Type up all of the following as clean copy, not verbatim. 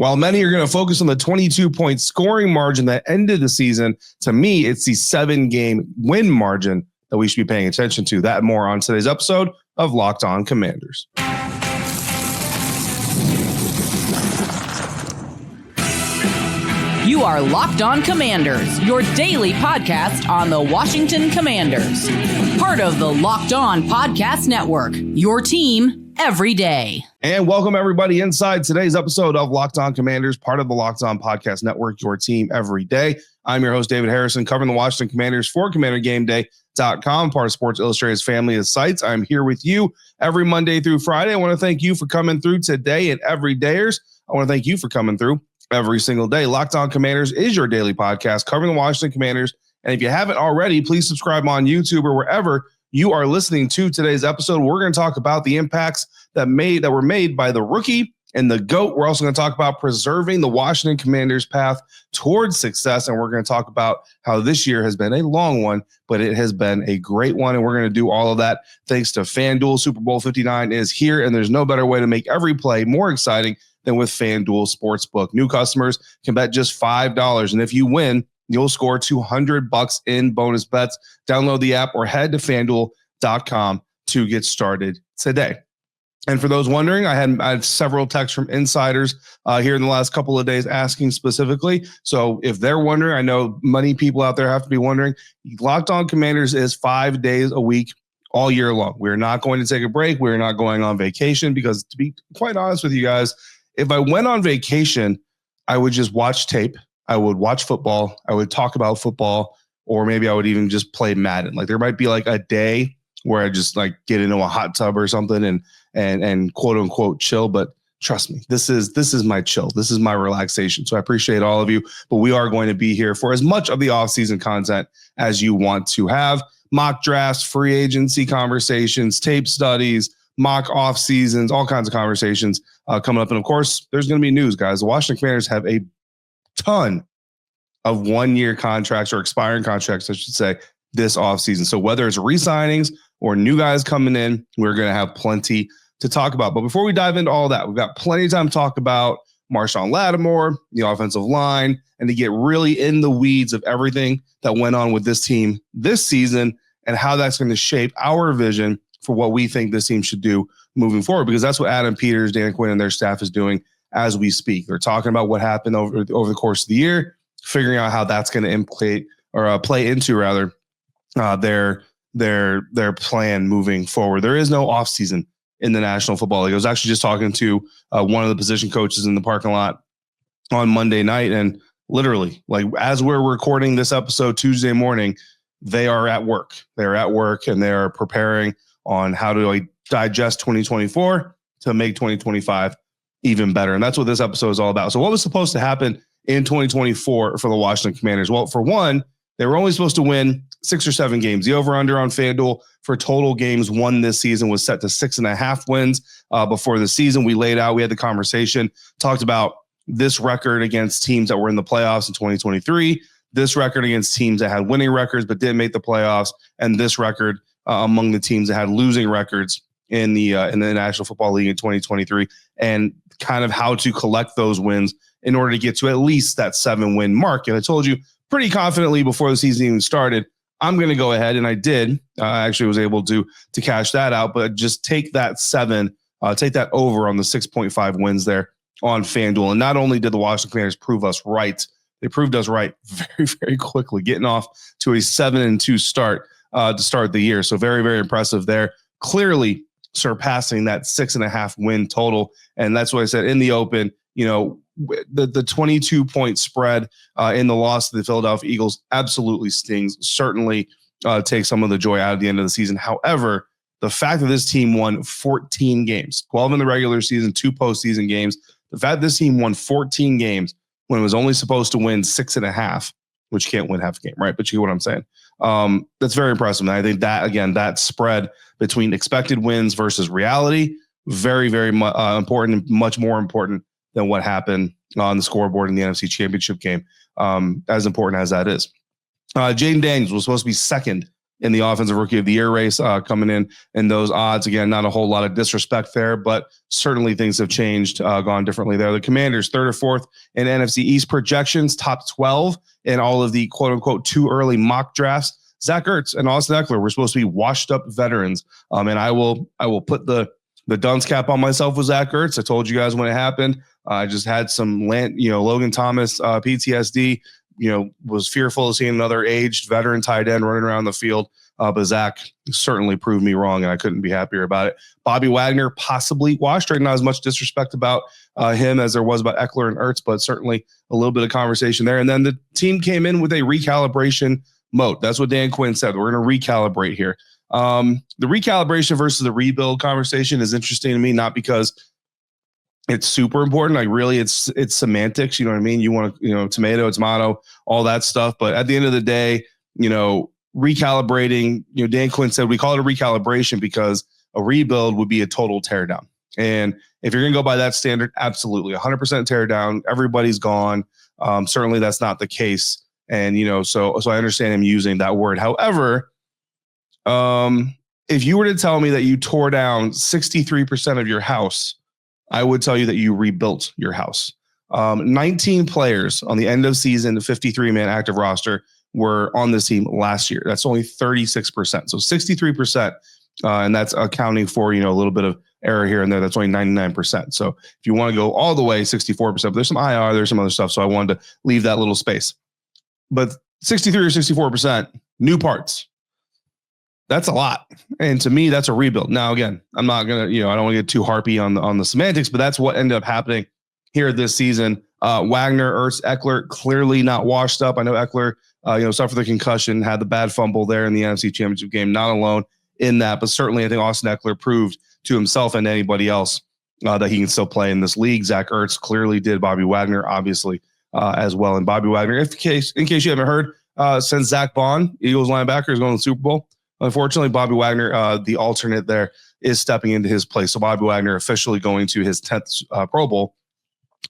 While many are going to focus on the 22-point scoring margin that ended the season, to me, it's the 7-game win margin that we should be paying attention to. That and more on today's episode of Locked On Commanders. You are Locked On Commanders, your daily podcast on the Washington Commanders. Part of the Locked On Podcast Network, your team every day. And welcome everybody inside today's episode of Locked On Commanders, part of the Locked On Podcast Network, your team every day. I'm your host, David Harrison, covering the Washington Commanders for CommanderGameDay.com, part of Sports Illustrated's family of sites. I'm here with you every Monday through Friday. I want to thank you for coming through today and every dayers. I want to thank you for coming through every single day. Locked On Commanders is your daily podcast covering the Washington Commanders. And if you haven't already, please subscribe on YouTube or wherever you are listening to today's episode. We're going to talk about the impacts that were made by the rookie and the GOAT. We're also going to talk about preserving the Washington Commanders' path towards success. And we're going to talk about how this year has been a long one, but it has been a great one. And we're going to do all of that thanks to FanDuel. Super Bowl 59 is here, and there's no better way to make every play more exciting than with FanDuel Sportsbook. New customers can bet just $5. And if you win, you'll score $200 in bonus bets. Download the app or head to FanDuel.com to get started today. And for those wondering, I had several texts from insiders here in the last couple of days asking specifically. So if they're wondering, I know many people out there have to be wondering, Locked On Commanders is 5 days a week all year long. We're not going to take a break. We're not going on vacation because, to be quite honest with you guys, if I went on vacation, I would just watch tape. I would watch football. I would talk about football, or maybe I would even just play Madden. Like there might be like a day where I just like get into a hot tub or something and quote unquote chill. But trust me, this is my chill. This is my relaxation. So I appreciate all of you, but we are going to be here for as much of the offseason content as you want to have. Mock drafts, free agency conversations, tape studies, mock off seasons, all kinds of conversations coming up. And of course, there's going to be news, guys. The Washington Commanders have a ton of one-year contracts, or expiring contracts, I should say, this offseason. So whether it's re-signings or new guys coming in, we're going to have plenty to talk about. But before we dive into all that, we've got plenty of time to talk about Marshawn Lattimore, the offensive line, and to get really in the weeds of everything that went on with this team this season and how that's going to shape our vision for what we think this team should do moving forward, because that's what Adam Peters, Dan Quinn, and their staff is doing as we speak. They're talking about what happened over the course of the year, figuring out how that's going to play into their plan moving forward. There is no offseason in the National Football League. I was actually just talking to one of the position coaches in the parking lot on Monday night, and literally, like as we're recording this episode Tuesday morning, they are at work. They're at work and they are preparing on how to digest 2024 to make 2025 even better. And that's what this episode is all about. So what was supposed to happen in 2024 for the Washington Commanders? Well, for one, they were only supposed to win 6 or 7 games. The over-under on FanDuel for total games won this season was set to 6.5 wins. Before the season, we had the conversation, talked about this record against teams that were in the playoffs in 2023, this record against teams that had winning records but didn't make the playoffs, and this record among the teams that had losing records in the National Football League in 2023, and kind of how to collect those wins in order to get to at least that 7-win mark. And I told you pretty confidently before the season even started, I'm going to go ahead, and I did. I actually was able to cash that out, but just take that 7, take that over on the 6.5 wins there on FanDuel. And not only did the Washington Commanders prove us right, they proved us right very, very quickly, getting off to a 7-2 start to start the year. So very, very impressive there. Clearly surpassing that 6.5 win total. And that's what I said in the open, the 22-point spread in the loss to the Philadelphia Eagles absolutely stings, certainly takes some of the joy out of the end of the season. However, the fact that this team won 14 games, 12 in the regular season, 2 postseason games, the fact that this team won 14 games when it was only supposed to win 6.5, which can't win half a game, right? But you get what I'm saying. That's very impressive. And I think that, again, that spread between expected wins versus reality, very, very important, much more important than what happened on the scoreboard in the NFC Championship game, as important as that is. Jayden Daniels was supposed to be second in the offensive rookie of the year race coming in those odds. Again, not a whole lot of disrespect there, but certainly things have changed, gone differently there. The Commanders, third or fourth in NFC East projections, top 12 in all of the quote unquote too early mock drafts. Zach Ertz and Austin Eckler were supposed to be washed up veterans. And I will put the dunce cap on myself with Zach Ertz. I told you guys when it happened. I just had some Logan Thomas PTSD. Was fearful of seeing another aged veteran tight end running around the field. But Zach certainly proved me wrong, and I couldn't be happier about it. Bobby Wagner possibly washed. Right, not as much disrespect about him as there was about Eckler and Ertz, but certainly a little bit of conversation there. And then the team came in with a recalibration mode. That's what Dan Quinn said. We're going to recalibrate here. The recalibration versus the rebuild conversation is interesting to me, not because it's super important. Like really, it's semantics. You know what I mean? You want to, tomato, all that stuff. But at the end of the day, recalibrating, Dan Quinn said we call it a recalibration because a rebuild would be a total teardown. And if you're going to go by that standard, absolutely 100% teardown. Everybody's gone. Certainly that's not the case. And, so I understand him using that word. However, if you were to tell me that you tore down 63% of your house, I would tell you that you rebuilt your house. 19 players on the end of season, the 53-man active roster were on this team last year. That's only 36%. So 63%, and that's accounting for, a little bit of error here and there. That's only 99%. So if you want to go all the way, 64%, but there's some IR, there's some other stuff. So I wanted to leave that little space. But 63 or 64%, new parts. That's a lot. And to me, that's a rebuild. Now, again, I'm not going to, I don't want to get too harpy on the semantics, but that's what ended up happening here this season. Wagner, Ertz, Eckler, clearly not washed up. I know Eckler, suffered the concussion, had the bad fumble there in the NFC Championship game, not alone in that, but certainly I think Austin Eckler proved to himself and anybody else that he can still play in this league. Zach Ertz clearly did. Bobby Wagner, obviously, as well. And Bobby Wagner, in case you haven't heard, since Zach Bond, Eagles linebacker, is going to the Super Bowl. Unfortunately, Bobby Wagner, the alternate there, is stepping into his place. So Bobby Wagner officially going to his 10th Pro Bowl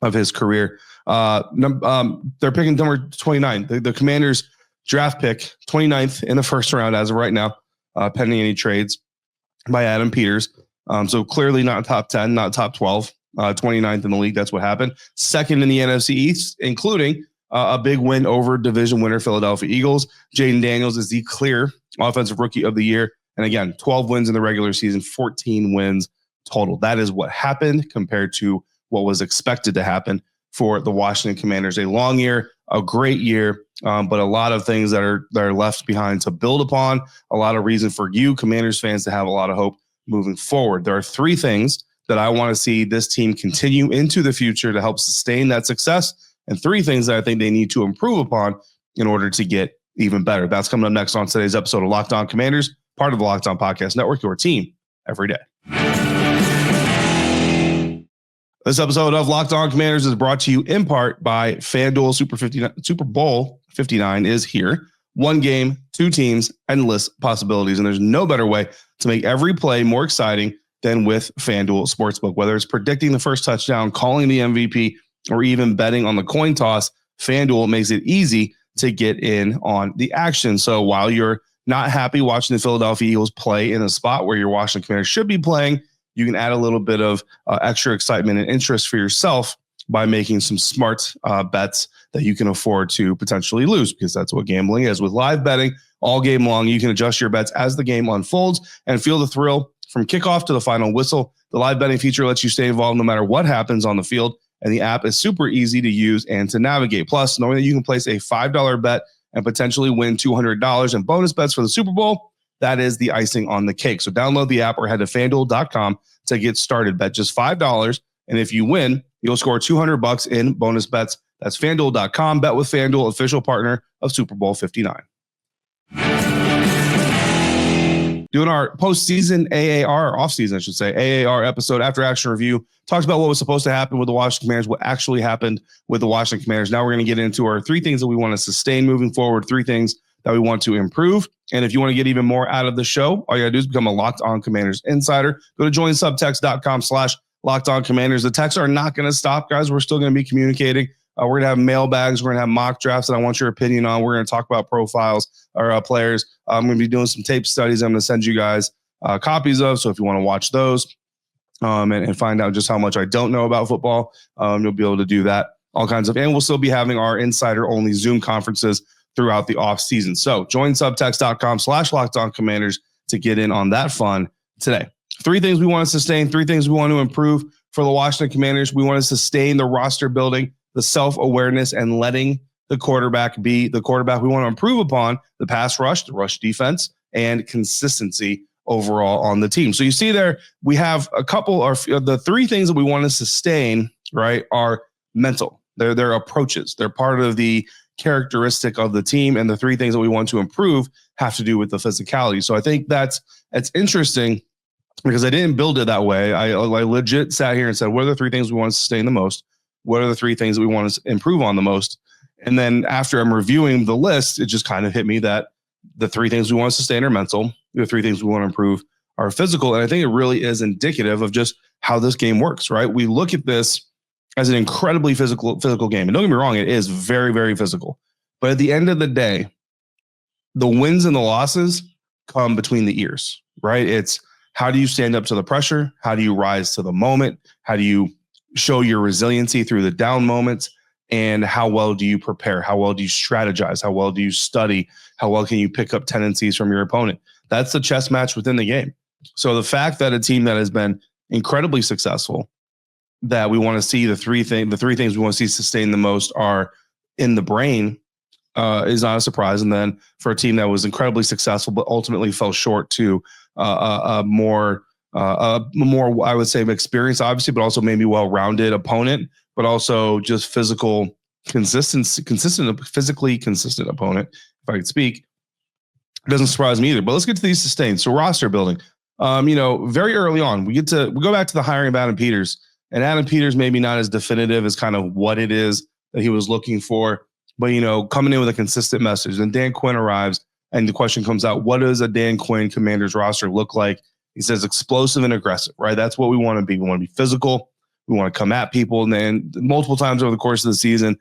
of his career. They're picking number 29. The Commanders draft pick 29th in the first round as of right now, pending any trades by Adam Peters. So clearly not top 10, not top 12, 29th in the league. That's what happened. Second in the NFC East, including a big win over division winner Philadelphia Eagles. Jayden Daniels is the clear offensive rookie of the year. And again, 12 wins in the regular season, 14 wins total. That is what happened compared to what was expected to happen for the Washington Commanders. A long year, a great year, but a lot of things that are left behind to build upon. A lot of reason for you Commanders fans to have a lot of hope moving forward. There are three things that I want to see this team continue into the future to help sustain that success, and three things that I think they need to improve upon in order to get even better. That's coming up next on today's episode of Locked On Commanders, part of the Locked On Podcast Network, your team every day. This episode of Locked On Commanders is brought to you in part by FanDuel. Super Bowl 59 is here. One game, two teams, endless possibilities. And there's no better way to make every play more exciting than with FanDuel Sportsbook. Whether it's predicting the first touchdown, calling the MVP, or even betting on the coin toss, FanDuel makes it easy to get in on the action. So while you're not happy watching the Philadelphia Eagles play in a spot where your Washington Commanders should be playing, you can add a little bit of extra excitement and interest for yourself by making some smart bets that you can afford to potentially lose, because that's what gambling is. With live betting all game long, you can adjust your bets as the game unfolds and feel the thrill from kickoff to the final whistle. The live betting feature lets you stay involved no matter what happens on the field, and the app is super easy to use and to navigate. Plus, knowing that you can place a $5 bet and potentially win $200 in bonus bets for the Super Bowl, that is the icing on the cake. So download the app or head to FanDuel.com to get started. Bet just $5, and if you win, you'll score $200 in bonus bets. That's FanDuel.com. Bet with FanDuel, official partner of Super Bowl 59. Doing our postseason AAR, offseason, I should say, AAR episode, after action review, talks about what was supposed to happen with the Washington Commanders, what actually happened with the Washington Commanders. Now we're going to get into our three things that we want to sustain moving forward, three things that we want to improve. And if you want to get even more out of the show, all you got to do is become a Locked On Commanders insider. Go to joinsubtext.com/Locked On Commanders. The texts are not going to stop, guys. We're still going to be communicating We're going to have mailbags. We're going to have mock drafts that I want your opinion on. We're going to talk about profiles or players. I'm going to be doing some tape studies I'm going to send you guys copies of. So if you want to watch those and find out just how much I don't know about football, you'll be able to do that. All kinds of, and we'll still be having our insider-only Zoom conferences throughout the off season. So join subtext.com/LockedOnCommanders to get in on that fun today. 3 things we want to sustain, 3 things we want to improve for the Washington Commanders. We want to sustain the roster building, the self-awareness, and letting the quarterback be the quarterback. We want to improve upon the pass rush, the rush defense, and consistency overall on the team. So you see there, we have a couple of the 3 things that we want to sustain, right, are mental. They're approaches. They're part of the characteristic of the team, and the 3 things that we want to improve have to do with the physicality. So I think that's interesting because I didn't build it that way. I legit sat here and said, what are the 3 things we want to sustain the most? What are the 3 things that we want to improve on the most? And then after I'm reviewing the list, it just kind of hit me that the 3 things we want to sustain are mental. The 3 things we want to improve are physical. And I think it really is indicative of just how this game works, right? We look at this as an incredibly physical game. And don't get me wrong, it is very, very physical. But at the end of the day, the wins and the losses come between the ears, right? It's how do you stand up to the pressure? How do you rise to the moment? How do you show your resiliency through the down moments? And how well do you prepare? How well do you strategize? How well do you study? How well can you pick up tendencies from your opponent? That's the chess match within the game. So the fact that a team that has been incredibly successful, that we want to see the 3 things we want to see sustain the most are in the brain, is not a surprise. And then for a team that was incredibly successful but ultimately fell short to a more I would say experience, obviously, but also maybe well-rounded opponent, but also just physically consistent opponent, if I could speak. It doesn't surprise me either. But let's get to these sustained. So roster building. Very early on, we go back to the hiring of Adam Peters. And Adam Peters maybe not as definitive as kind of what it is that he was looking for, but, coming in with a consistent message. Then Dan Quinn arrives, and the question comes out, what does a Dan Quinn Commanders roster look like? He says explosive and aggressive, right? That's what we want to be. We want to be physical. We want to come at people. And then multiple times over the course of the season,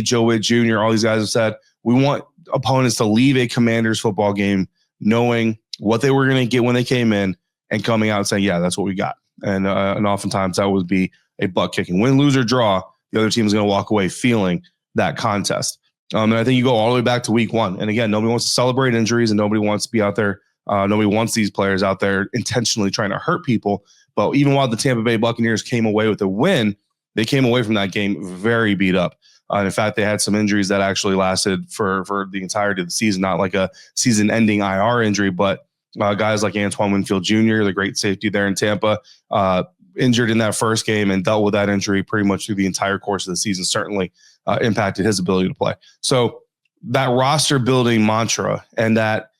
Joe Witt Jr., all these guys have said, we want opponents to leave a Commanders football game knowing what they were going to get when they came in and coming out and saying, yeah, that's what we got. And oftentimes that would be a butt kicking. Win, lose, or draw, the other team is going to walk away feeling that contest. And I think you go all the way back to week 1. And again, nobody wants to celebrate injuries, and nobody wants to be out there. Nobody wants these players out there intentionally trying to hurt people. But even while the Tampa Bay Buccaneers came away with a win, they came away from that game very beat up. In fact, they had some injuries that actually lasted for the entirety of the season, not like a season-ending IR injury, but guys like Antoine Winfield Jr., the great safety there in Tampa, injured in that first game and dealt with that injury pretty much through the entire course of the season, certainly impacted his ability to play. So that roster building mantra and that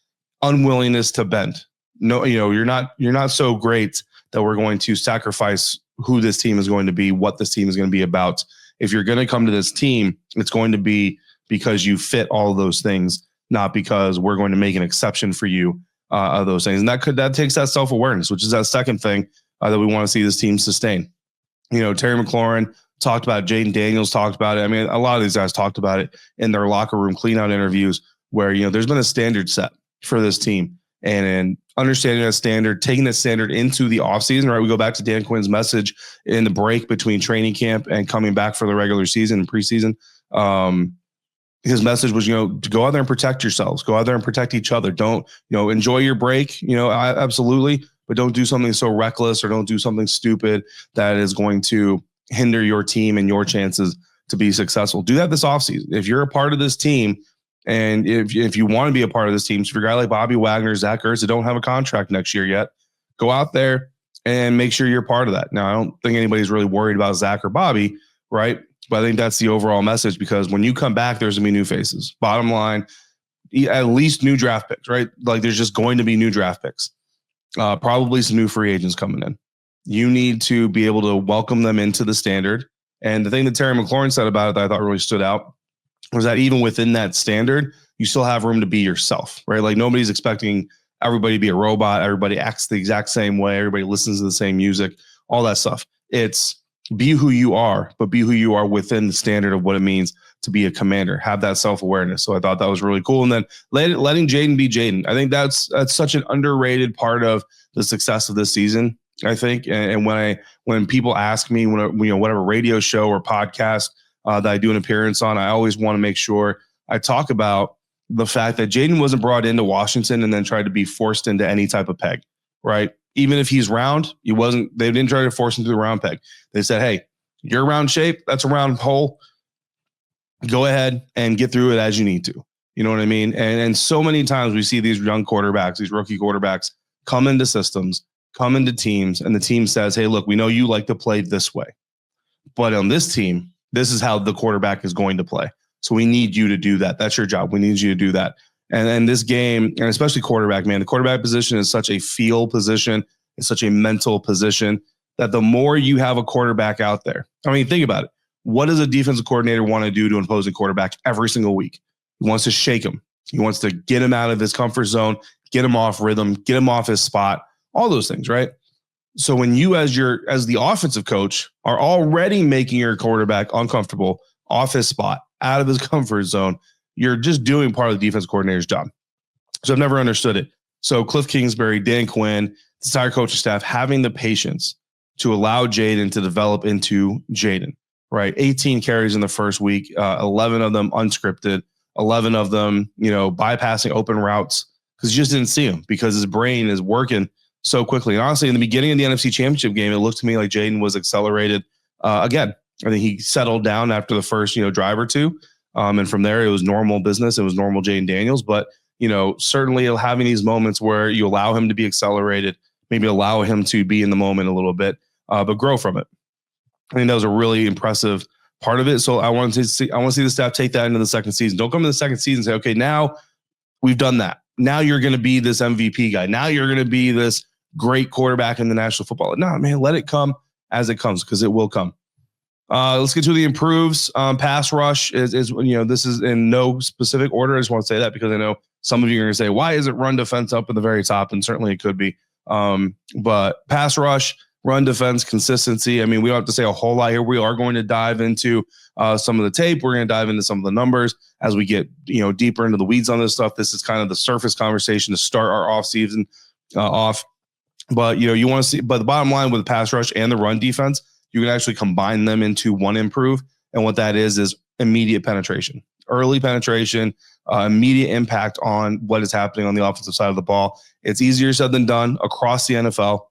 unwillingness to bend. No, you're not so great that we're going to sacrifice who this team is going to be, what this team is going to be about. If you're going to come to this team, it's going to be because you fit all of those things, not because we're going to make an exception for you of those things. And that takes that self-awareness, which is that second thing that we want to see this team sustain. Terry McLaurin talked about it. Jayden Daniels talked about it. I mean, a lot of these guys talked about it in their locker room cleanout interviews where, there's been a standard set for this team, and understanding that standard, taking that standard into the offseason, right? We go back to Dan Quinn's message in the break between training camp and coming back for the regular season and preseason. His message was, to go out there and protect yourselves, go out there and protect each other. Don't, enjoy your break, absolutely, but don't do something so reckless or don't do something stupid that is going to hinder your team and your chances to be successful. Do that this offseason. If you're a part of this team, and if you want to be a part of this team, so if you're a guy like Bobby Wagner, Zach Ertz, that don't have a contract next year yet, go out there and make sure you're part of that. Now, I don't think anybody's really worried about Zach or Bobby, right? But I think that's the overall message, because when you come back, there's going to be new faces. Bottom line, at least new draft picks, right? Like there's just going to be new draft picks. Probably some new free agents coming in. You need to be able to welcome them into the standard. And the thing that Terry McLaurin said about it that I thought really stood out was that even within that standard, you still have room to be yourself, right? Like nobody's expecting everybody to be a robot. Everybody acts the exact same way. Everybody listens to the same music, all that stuff. It's be who you are, but be who you are within the standard of what it means to be a commander. Have that self-awareness. So I thought that was really cool. And then letting Jayden be Jayden. I think that's such an underrated part of the success of this season, I think. And when people ask me, whatever radio show or podcast that I do an appearance on, I always want to make sure I talk about the fact that Jayden wasn't brought into Washington and then tried to be forced into any type of peg, right? Even if he's round, they didn't try to force him to the round peg. They said, hey, you're round shape, that's a round hole. Go ahead and get through it as you need to. You know what I mean? And so many times we see these young quarterbacks, these rookie quarterbacks come into systems, come into teams, and the team says, hey, look, we know you like to play this way. But on this team, this is how the quarterback is going to play. So we need you to do that. That's your job. We need you to do that. And this game, and especially quarterback, man, the quarterback position is such a feel position. It's such a mental position that the more you have a quarterback out there, I mean, think about it. What does a defensive coordinator want to do to an opposing quarterback every single week? He wants to shake him. He wants to get him out of his comfort zone, get him off rhythm, get him off his spot, all those things, right? So when you, as the offensive coach, are already making your quarterback uncomfortable, off his spot, out of his comfort zone, you're just doing part of the defense coordinator's job. So I've never understood it. So Cliff Kingsbury, Dan Quinn, the entire coaching staff having the patience to allow Jayden to develop into Jayden, right? 18 carries in the first week, 11 of them unscripted, 11 of them, bypassing open routes because you just didn't see him because his brain is working so quickly. And honestly, in the beginning of the NFC Championship game, it looked to me like Jayden was accelerated again. I think he settled down after the first, drive or two. And from there, it was normal business. It was normal Jayden Daniels. But, certainly having these moments where you allow him to be accelerated, maybe allow him to be in the moment a little bit, but grow from it. I think that was a really impressive part of it. So I want to see the staff take that into the second season. Don't come in the second season and say, okay, now we've done that. Now you're going to be this MVP guy. Now you're going to be this great quarterback in the National Football League. No, man, let it come as it comes because it will come. Let's get to the improves. Pass rush is this is in no specific order. I just want to say that because I know some of you are going to say, why isn't run defense up at the very top? And certainly it could be. But pass rush, run defense, consistency. I mean, we don't have to say a whole lot here. We are going to dive into some of the tape. We're going to dive into some of the numbers as we get deeper into the weeds on this stuff. This is kind of the surface conversation to start our off season off. But you want to see. But the bottom line with the pass rush and the run defense, you can actually combine them into one improve. And what that is immediate penetration, early penetration, immediate impact on what is happening on the offensive side of the ball. It's easier said than done across the NFL,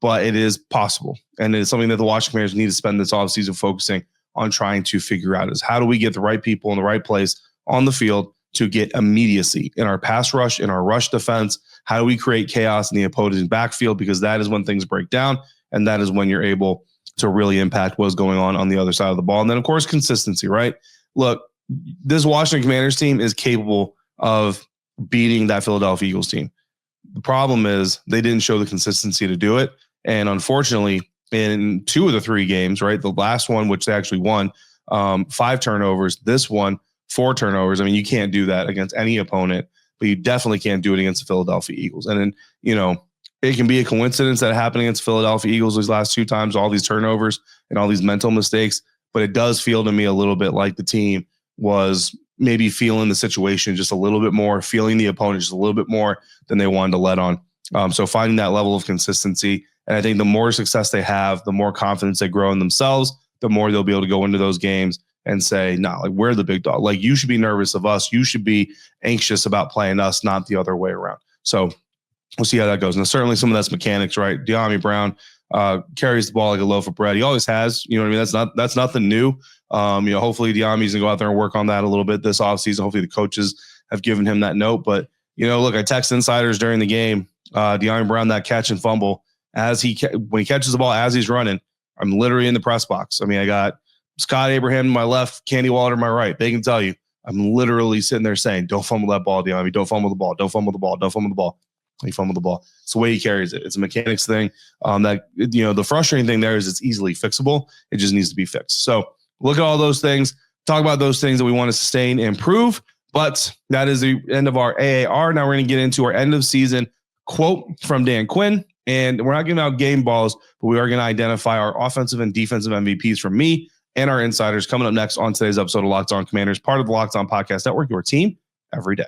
but it is possible. And it is something that the Washington Commanders need to spend this offseason focusing on trying to figure out is how do we get the right people in the right place on the field to get immediacy in our pass rush, in our rush defense? How do we create chaos in the opposing backfield? Because that is when things break down. And that is when you're able to really impact what's going on the other side of the ball. And then, of course, consistency, right? Look, this Washington Commanders team is capable of beating that Philadelphia Eagles team. The problem is they didn't show the consistency to do it. And unfortunately, in 2 of the 3 games, right, the last one, which they actually won, 5 turnovers, this one, 4 turnovers. I mean, you can't do that against any opponent, but you definitely can't do it against the Philadelphia Eagles. And then, it can be a coincidence that it happened against Philadelphia Eagles these last 2 times, all these turnovers and all these mental mistakes. But it does feel to me a little bit like the team was maybe feeling the situation just a little bit more, feeling the opponent just a little bit more than they wanted to let on. So finding that level of consistency. And I think the more success they have, the more confidence they grow in themselves, the more they'll be able to go into those games and say, we're the big dog. Like, you should be nervous of us. You should be anxious about playing us, not the other way around. So we'll see how that goes. And certainly some of that's mechanics, right? De'Ami Brown carries the ball like a loaf of bread. He always has. You know what I mean? That's nothing new. Hopefully De'Ami's going to go out there and work on that a little bit this offseason. Hopefully the coaches have given him that note. But, look, I text insiders during the game, De'Ami Brown, that catch and fumble, when he catches the ball as he's running, I'm literally in the press box. I mean, I got Scott Abraham to my left, Candy Waller to my right. They can tell you, I'm literally sitting there saying, don't fumble that ball, De'Ami. Don't fumble the ball. Don't fumble the ball. Don't fumble the ball. He fumbled the ball. It's the way he carries it. It's a mechanics thing. The frustrating thing there is it's easily fixable. It just needs to be fixed. So look at all those things, talk about those things that we want to sustain and improve. But that is the end of our AAR. Now we're going to get into our end of season quote from Dan Quinn And we're not giving out game balls, but we are going to identify our offensive and defensive MVPs from me and our insiders coming up next on today's episode of Locked On Commanders, part of the Locked On Podcast Network, your team every day.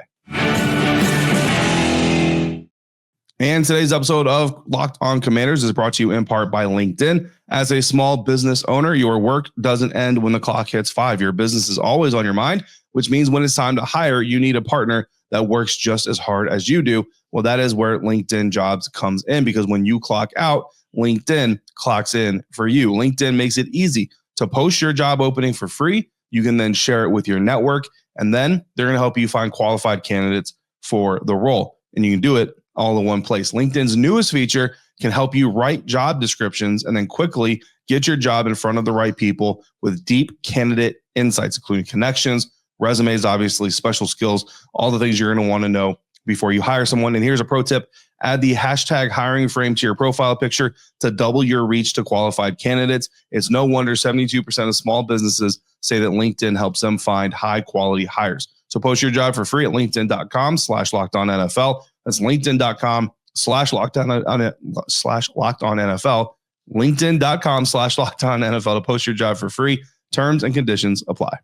And today's episode of Locked On Commanders is brought to you in part by LinkedIn. As a small business owner, your work doesn't end when the clock hits 5. Your business is always on your mind, which means when it's time to hire, you need a partner that works just as hard as you do. Well, that is where LinkedIn Jobs comes in, because when you clock out, LinkedIn clocks in for you. LinkedIn makes it easy to post your job opening for free. You can then share it with your network, and then they're going to help you find qualified candidates for the role. And you can do it all in one place. LinkedIn's newest feature can help you write job descriptions and then quickly get your job in front of the right people with deep candidate insights, including connections, resumes, obviously, special skills, all the things you're going to want to know before you hire someone. And here's a pro tip: add the hashtag hiring frame to your profile picture to double your reach to qualified candidates. It's no wonder 72% of small businesses say that LinkedIn helps them find high quality hires. So post your job for free at linkedin.com/lockedonnfl. That's linkedin.com/lockedonnfl. LinkedIn.com/lockedonnfl to post your job for free. Terms and conditions apply.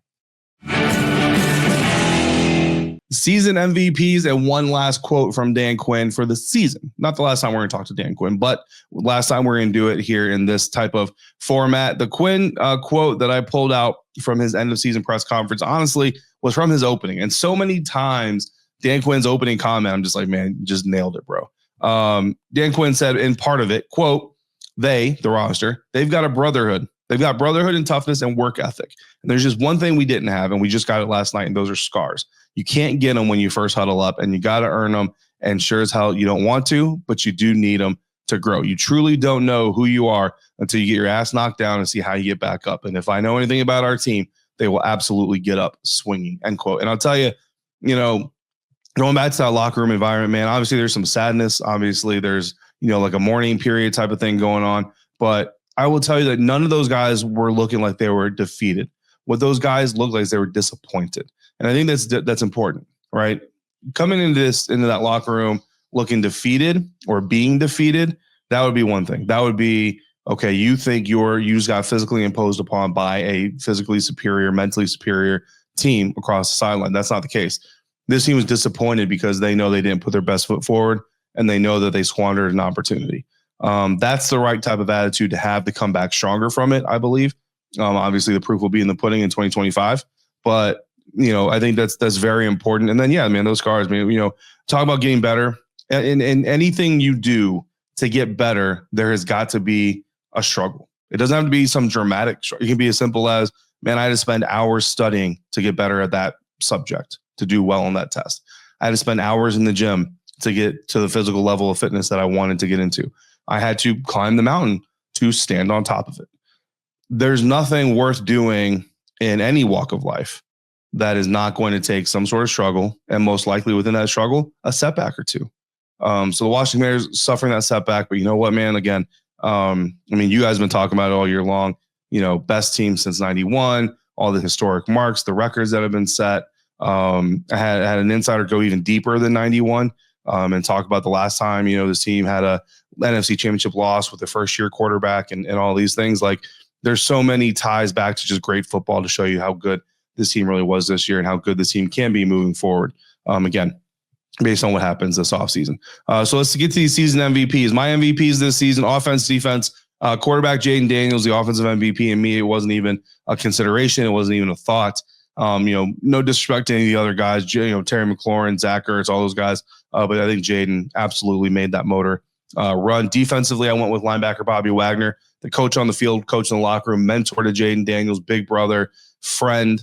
Season MVPs, and one last quote from Dan Quinn for the season. Not the last time we're going to talk to Dan Quinn, but last time we're going to do it here in this type of format. The Quinn quote that I pulled out from his end of season press conference, honestly, was from his opening. And so many times, Dan Quinn's opening comment, I'm just like, man, you just nailed it, bro. Dan Quinn said in part of it, quote, the roster, they've got a brotherhood. They've got brotherhood and toughness and work ethic. And there's just one thing we didn't have, and we just got it last night, and those are scars. You can't get them when you first huddle up, and you got to earn them. And sure as hell, you don't want to, but you do need them to grow. You truly don't know who you are until you get your ass knocked down and see how you get back up. And if I know anything about our team, they will absolutely get up swinging, end quote. And I'll tell you, going back to that locker room environment, man, obviously there's some sadness. Obviously there's, like a mourning period type of thing going on. But I will tell you that none of those guys were looking like they were defeated. What those guys looked like is they were disappointed. And I think that's important, right? Coming into that locker room looking defeated or being defeated, that would be one thing. That would be, okay, you think you just got physically imposed upon by a physically superior, mentally superior team across the sideline. That's not the case. This team was disappointed because they know they didn't put their best foot forward, and they know that they squandered an opportunity. That's the right type of attitude to have to come back stronger from it, I believe. Obviously, the proof will be in the pudding in 2025. But, I think that's very important. And then, yeah, man, those scars, man, talk about getting better. In anything you do to get better, there has got to be a struggle. It doesn't have to be some dramatic struggle. It can be as simple as, man, I had to spend hours studying to get better at that subject, to do well on that test. I had to spend hours in the gym to get to the physical level of fitness that I wanted to get into. I had to climb the mountain to stand on top of it. There's nothing worth doing in any walk of life that is not going to take some sort of struggle, and most likely within that struggle, a setback or two. So the Washington Commanders suffering that setback, but you know what, man? Again, you guys have been talking about it all year long. Best team since '91, all the historic marks, the records that have been set. I had an insider go even deeper than '91 and talk about the last time this team had a NFC Championship loss with the first-year quarterback and all these things. Like, there's so many ties back to just great football to show you how good this team really was this year and how good this team can be moving forward. Again, based on what happens this offseason. So let's get to these season MVPs. My MVPs this season: offense, defense, quarterback Jayden Daniels, the offensive MVP, and me. It wasn't even a consideration. It wasn't even a thought. No disrespect to any of the other guys, Terry McLaurin, Zach Ertz, all those guys. But I think Jayden absolutely made that motor run. Defensively, I went with linebacker Bobby Wagner, the coach on the field, coach in the locker room, mentor to Jayden Daniels, big brother, friend,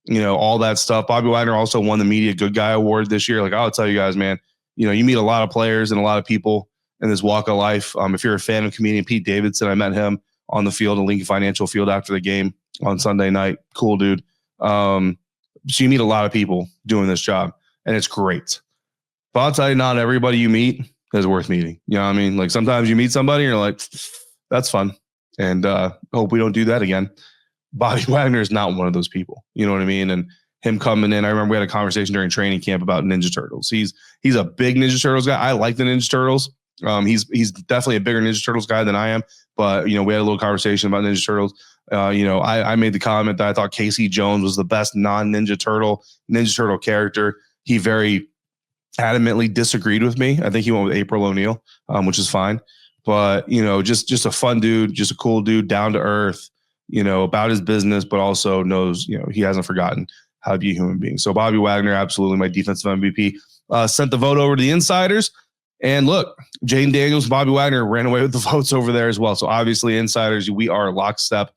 all that stuff. Bobby Wagner also won the Media Good Guy Award this year. Like, I'll tell you guys, man, you meet a lot of players and a lot of people in this walk of life. If you're a fan of comedian Pete Davidson, I met him on the field, in Lincoln Financial Field after the game on Sunday night. Cool dude. So you meet a lot of people doing this job, and it's great. But I'll tell you, not everybody you meet is worth meeting. You know what I mean? Like, sometimes you meet somebody and you're like, that's fun. And hope we don't do that again. Bobby Wagner is not one of those people. You know what I mean? And him coming in, I remember we had a conversation during training camp about Ninja Turtles. He's a big Ninja Turtles guy. I like the Ninja Turtles. He's definitely a bigger Ninja Turtles guy than I am, but we had a little conversation about Ninja Turtles. I made the comment that I thought Casey Jones was the best non-Ninja Turtle character. He very adamantly disagreed with me. I think he went with April O'Neil, which is fine. But, just a fun dude, just a cool dude, down to earth, about his business, but also knows, he hasn't forgotten how to be a human being. So Bobby Wagner, absolutely my defensive MVP, sent the vote over to the insiders. And look, Jayden Daniels, Bobby Wagner ran away with the votes over there as well. So obviously insiders, we are lockstep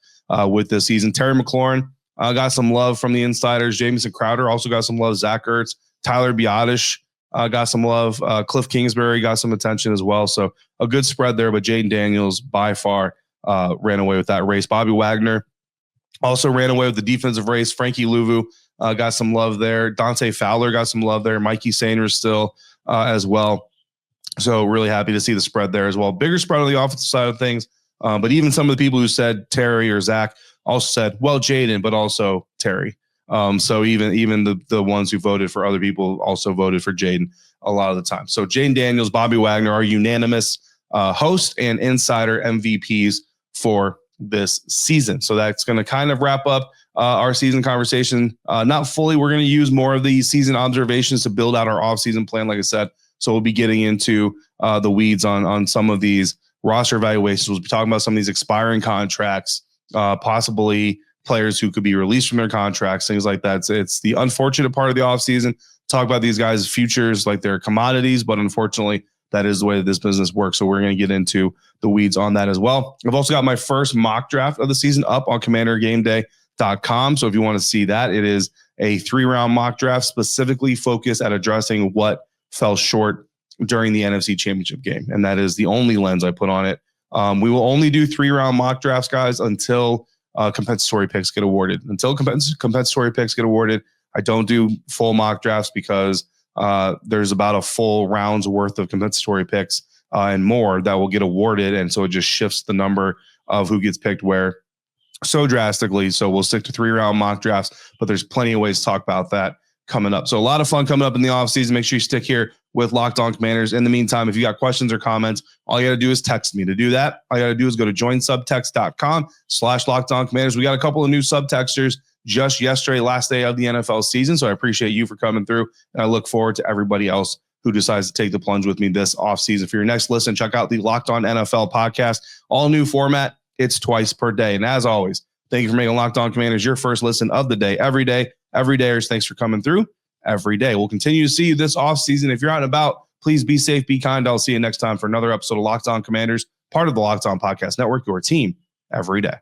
with this season. Terry McLaurin got some love from the insiders. Jamison Crowder also got some love. Zach Ertz, Tyler Biotish got some love. Cliff Kingsbury got some attention as well. So a good spread there, but Jayden Daniels by far ran away with that race. Bobby Wagner also ran away with the defensive race. Frankie Louvu got some love there. Dante Fowler got some love there. Mikey Sanders still as well. So really happy to see the spread there as well. Bigger spread on the offensive side of things. But even some of the people who said Terry or Zach also said, well, Jayden, but also Terry. So even the ones who voted for other people also voted for Jayden a lot of the time. So Jayden Daniels, Bobby Wagner are unanimous host and insider MVPs for this season. So that's going to kind of wrap up our season conversation. Not fully. We're going to use more of the season observations to build out our offseason plan, like I said. So we'll be getting into the weeds on some of these roster evaluations. We'll be talking about some of these expiring contracts, possibly players who could be released from their contracts, things like that. It's the unfortunate part of the offseason. Talk about these guys' futures like they're commodities, but unfortunately, that is the way that this business works. So we're going to get into the weeds on that as well. I've also got my first mock draft of the season up on commandergameday.com. So if you want to see that, it is a 3-round mock draft specifically focused at addressing what fell short during the NFC Championship game. And that is the only lens I put on it. We will only do 3-round mock drafts, guys, until compensatory picks get awarded. Until compensatory picks get awarded, I don't do full mock drafts because there's about a full round's worth of compensatory picks and more that will get awarded. And so it just shifts the number of who gets picked where so drastically. So we'll stick to 3-round mock drafts, but there's plenty of ways to talk about that coming up. So a lot of fun coming up in the offseason. Make sure you stick here with Locked On Commanders. In the meantime, if you got questions or comments, all you got to do is text me. To do that, all you got to do is go to joinsubtext.com/LockedOnCommanders. We got a couple of new subtexters just yesterday, last day of the NFL season. So I appreciate you for coming through. And I look forward to everybody else who decides to take the plunge with me this offseason. For your next listen, check out the Locked On NFL podcast. All new format. It's twice per day. And as always, thank you for making Locked On Commanders your first listen of the day, every day. Everydayers, thanks for coming through every day. We'll continue to see you this offseason. If you're out and about, please be safe, be kind. I'll see you next time for another episode of Locked On Commanders, part of the Locked On Podcast Network, your team every day.